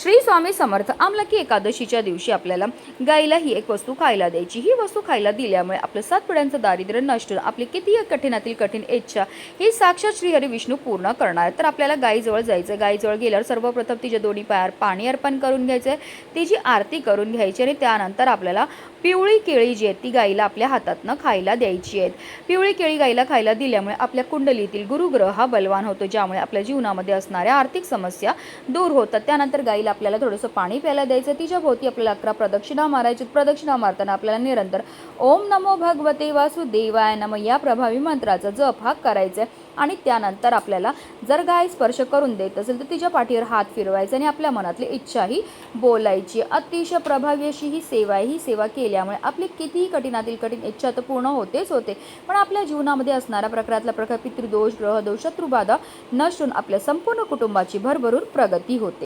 श्री स्वामी समर्थ. आमलकी एकादशीच्या दिवशी आपल्याला गाईला ही एक वस्तू खायला द्यायची. ही वस्तू खायला दिल्यामुळे आपलं 7 पिढ्यांचं दारिद्र्य नष्ट होऊन आपली कितीही कठीणातील कठीण इच्छा ही साक्षात श्रीहरी विष्णू पूर्ण करणार. तर आपल्याला गाईजवळ जायचं. गाईजवळ गेल्यावर सर्वप्रथम तिच्या दोन्ही पायावर पाणी अर्पण करून घ्यायचं, तिची आरती करून घ्यायची आणि त्यानंतर आपल्याला पिवळी केळी जी आहेत ती गाईला आपल्या हातातनं खायला द्यायची आहेत. पिवळी केळी गाईला खायला दिल्यामुळे आपल्या कुंडलीतील गुरुग्रह हा बलवान होतो, ज्यामुळे आपल्या जीवनामध्ये असणाऱ्या आर्थिक समस्या दूर होतात. त्यानंतर गाईला आपल्याला थोडंसं पाणी प्यायला द्यायचं. तिच्या भोवती आपल्याला 11 प्रदक्षिणा मारायची. प्रदक्षिणा मारताना आपल्याला निरंतर ओम नमो भगवते वासुदेवाय नमः या प्रभावी मंत्राचा जप हा करायचा आहे. आणि त्यानंतर आपल्याला जर गाय स्पर्श करून देत असेल तर तिच्या पाठीवर हात फिरवायचा आणि आपल्या मनातली इच्छाही बोलायची. अतिशय प्रभावी अशी ही सेवा आहे. ही सेवा केल्यामुळे आपली कितीही कठीणातील कठीण इच्छा तर पूर्ण होतेच होते, पण आपल्या जीवनामध्ये असणारा प्रकारातला प्रकार पितृदोष, ग्रहदोष, शत्रुबाधा नसून आपल्या संपूर्ण कुटुंबाची भरभरून प्रगती होते.